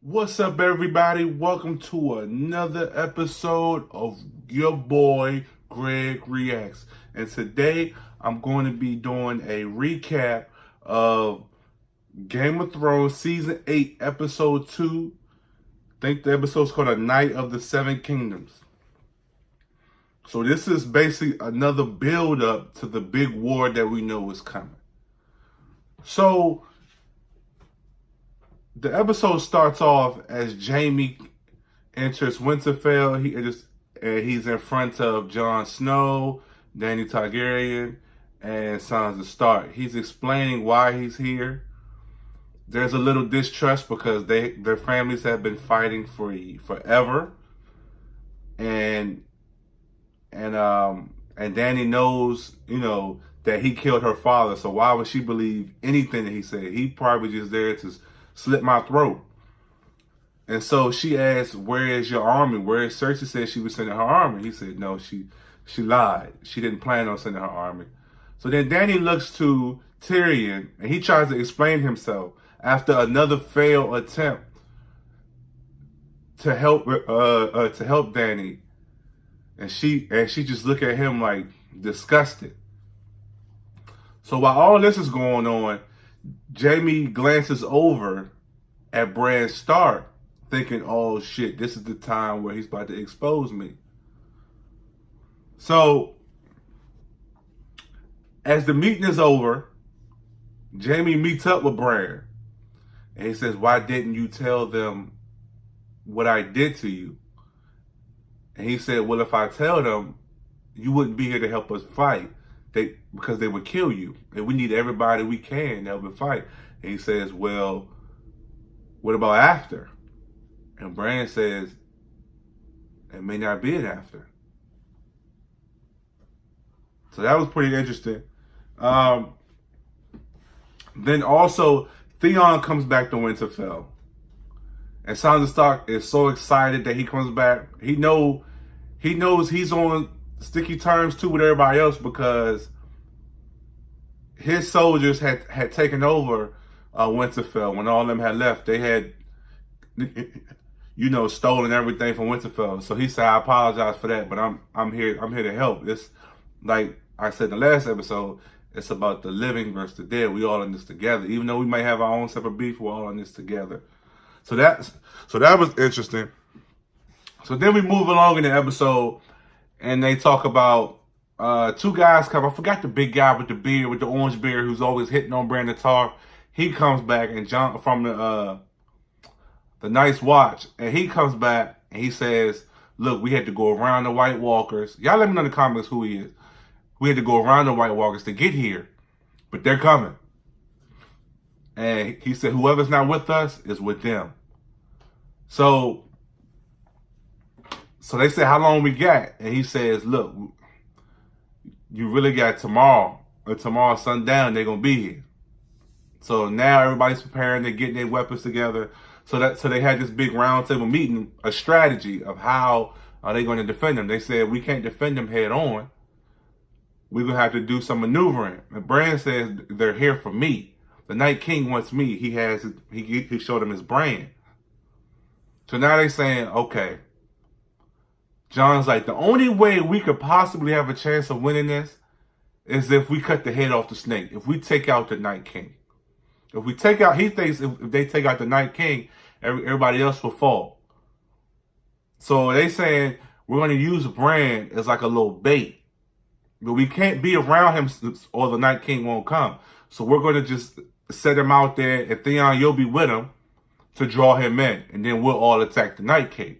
What's up, everybody? Welcome to another episode of your boy Greg Reacts. And today I'm going to be doing a recap of Game of Thrones Season 8, Episode 2. I think the episode's called A Night of the Seven Kingdoms. So this is basically another build up to the big war that we know is coming. So the episode starts off as Jaime enters Winterfell. He's in front of Jon Snow, Dany Targaryen, and Sansa Stark. He's explaining why he's here. There's a little distrust because their families have been fighting for forever, and Dany knows, that he killed her father. So why would she believe anything that he said? He probably just there to slit my throat. And so she asked, "Where is your army? Where is Cersei?" Said she was sending her army. He said, "No, she lied. She didn't plan on sending her army." So then Dany looks to Tyrion and he tries to explain himself after another failed attempt to help Dany. And she just look at him like disgusted. So while all this is going on, Jaime glances over at Bran Stark, thinking, "Oh shit, this is the time where he's about to expose me." So as the meeting is over, Jaime meets up with Bran and he says, "Why didn't you tell them what I did to you?" And he said, "Well, if I tell them, you wouldn't be here to help us fight. Because they would kill you. And we need everybody we can to help us fight." And he says, "Well, what about after?" And Bran says, "It may not be an after." So that was pretty interesting. Then also, Theon comes back to Winterfell. And Sansa Stark is so excited that he comes back. He knows he's on sticky terms too with everybody else because his soldiers had taken over Winterfell when all of them had left. They had, stolen everything from Winterfell. So he said, "I apologize for that, but I'm here to help." It's like I said in the last episode, it's about the living versus the dead. We all in this together. Even though we may have our own separate beef, we're all in this together. So that was interesting. So then we move along in the episode, and they talk about two guys come. I forgot the big guy with the beard, with the orange beard, who's always hitting on Brandon Tarr. He comes back, and John from the Night's Watch, and he comes back and he says, "Look, we had to go around the White Walkers. Y'all let me know in the comments who he is. We had to go around the White Walkers to get here, but they're coming." And he said, "Whoever's not with us is with them." So they said, "How long we got?" And he says, "Look, you really got tomorrow, or tomorrow sundown, they're going to be here." So now everybody's preparing, they're getting their weapons together. So they had this big roundtable meeting, a strategy of how are they going to defend them. They said, "We can't defend them head on. We're going to have to do some maneuvering." And Bran says, "They're here for me. The Night King wants me." He showed him his brand. So now they're saying, okay. John's like, "The only way we could possibly have a chance of winning this is if we cut the head off the snake. If we take out the Night King. He thinks if they take out the Night King, everybody else will fall." So they saying we're going to use Bran as like a little bait. But we can't be around him or the Night King won't come. So we're going to just set him out there, and Theon, you'll be with him to draw him in. And then we'll all attack the Night King.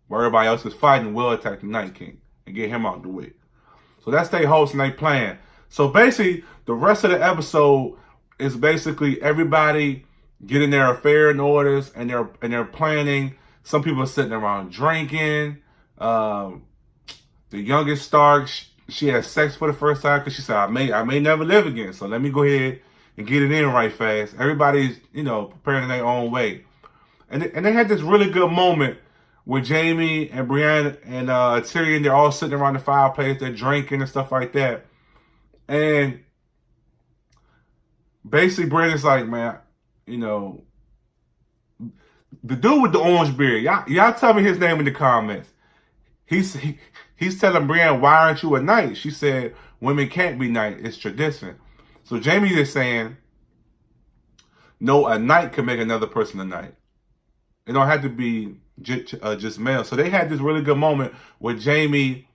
While everybody else is fighting, we'll attack the Night King and get him out the way. So that's their host and their plan. So basically, the rest of the episode is basically everybody getting their affair in orders, and they're planning. Some people are sitting around drinking. The youngest Stark, she had sex for the first time because she said, I may never live again. So let me go ahead and get it in right fast. Everybody's, preparing in their own way. And they had this really good moment with Jaime and Brienne and Tyrion. They're all sitting around the fireplace, they're drinking and stuff like that. And basically Brandon's like, "Man, The dude with the orange beard, y'all tell me his name in the comments. He's telling Brienne, why aren't you a knight? She said, women can't be knights. It's tradition. So Jaime is saying, no, a knight can make another person a knight. It don't have to be just male. So they had this really good moment where Jaime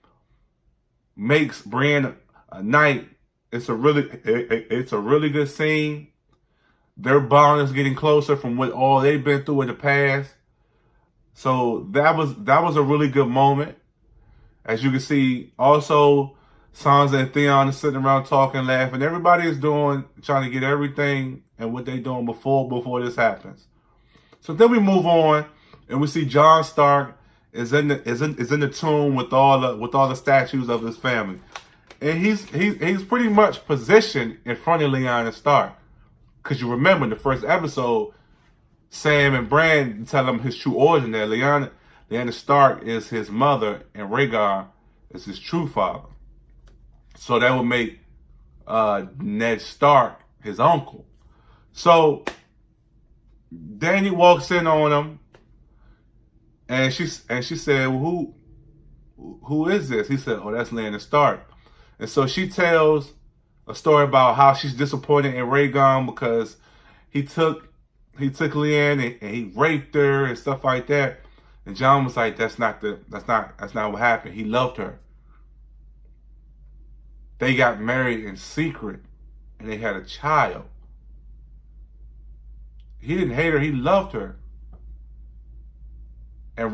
makes Brienne a knight. It's a really good scene. Their bond is getting closer from what all they've been through in the past. So that was a really good moment. As you can see, also Sansa and Theon are sitting around talking, laughing. Everybody is trying to get everything and what they're doing before this happens. So then we move on, and we see Jon Stark is in the tomb with all the statues of his family, and he's pretty much positioned in front of Lyanna Stark. Because you remember in the first episode, Sam and Bran tell him his true origin there. Lyanna Stark is his mother, and Rhaegar is his true father. So that would make Ned Stark his uncle. So Dany walks in on him, and she said, well, who is this? He said, oh, that's Lyanna Stark. And so she tells a story about how she's disappointed in Rhaegar because he took Lyanna and he raped her and stuff like that. And Jon was like, that's not what happened. He loved her. They got married in secret and they had a child. He didn't hate her, he loved her. And if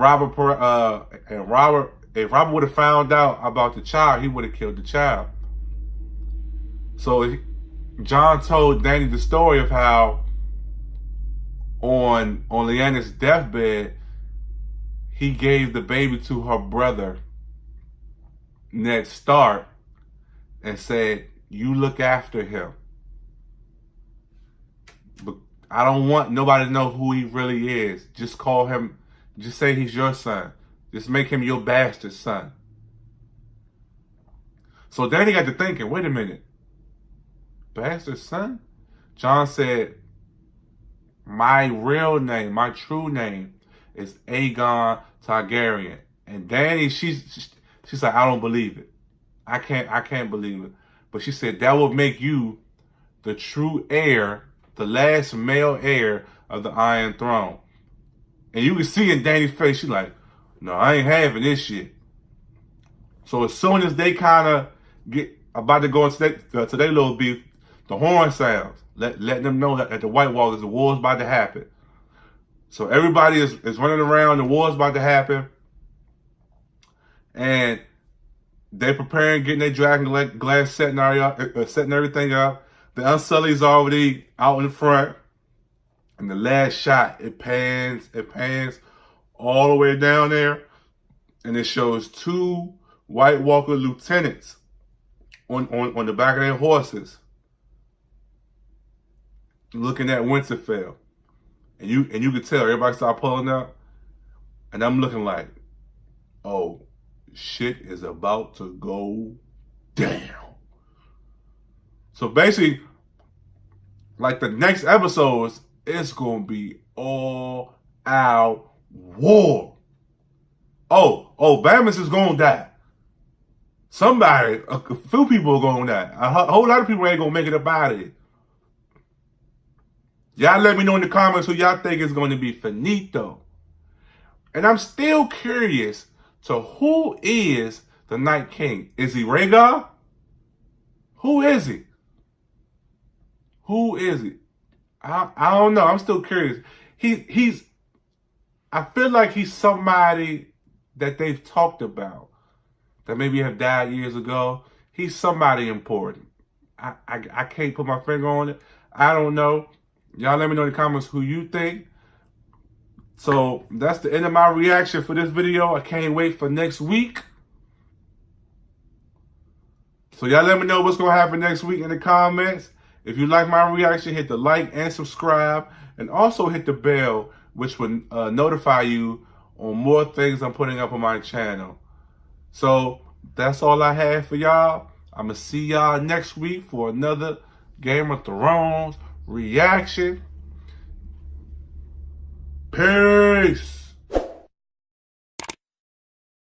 Robert would have found out about the child, he would have killed the child. So Jon told Dany the story of how on Lyanna's deathbed, he gave the baby to her brother, Ned Stark, and said, you look after him. But I don't want nobody to know who he really is. Just call him, just say he's your son. Just make him your bastard son. So Dany got to thinking, wait a minute. Bastard son? Jon said, my real name, my true name is Aegon Targaryen. And Dany, she's like, I don't believe it. I can't believe it. But she said that would make you the true heir, the last male heir of the Iron Throne. And you can see in Dany's face, she's like, no, I ain't having this shit. So as soon as they kind of get about to go into their little beef, the horn sounds, letting them know that at the White Walkers, the war's about to happen. So everybody is running around, the war's about to happen. And they're preparing, getting their dragon glass setting everything up. The Unsullied's already out in front. And the last shot, it pans all the way down there. And it shows 2 White Walker lieutenants on the back of their horses, looking at Winterfell. And you can tell everybody start pulling up. And I'm looking like, oh, shit is about to go down. So basically, like the next episodes, it's going to be all out war. Oh, Bammus is going to die. Somebody, a few people are going to die. A whole lot of people ain't going to make it up out of it. Y'all let me know in the comments who y'all think is going to be finito. And I'm still curious to who is the Night King. Is he Rhaegar? Who is he? Who is he? I don't know. I'm still curious. I feel like he's somebody that they've talked about that maybe have died years ago. He's somebody important. I can't put my finger on it. I don't know. Y'all let me know in the comments who you think. So that's the end of my reaction for this video. I can't wait for next week. So y'all let me know what's going to happen next week in the comments. If you like my reaction, hit the like and subscribe. And also hit the bell, which will notify you on more things I'm putting up on my channel. So that's all I have for y'all. I'm going to see y'all next week for another Game of Thrones reaction. Peace. Peace.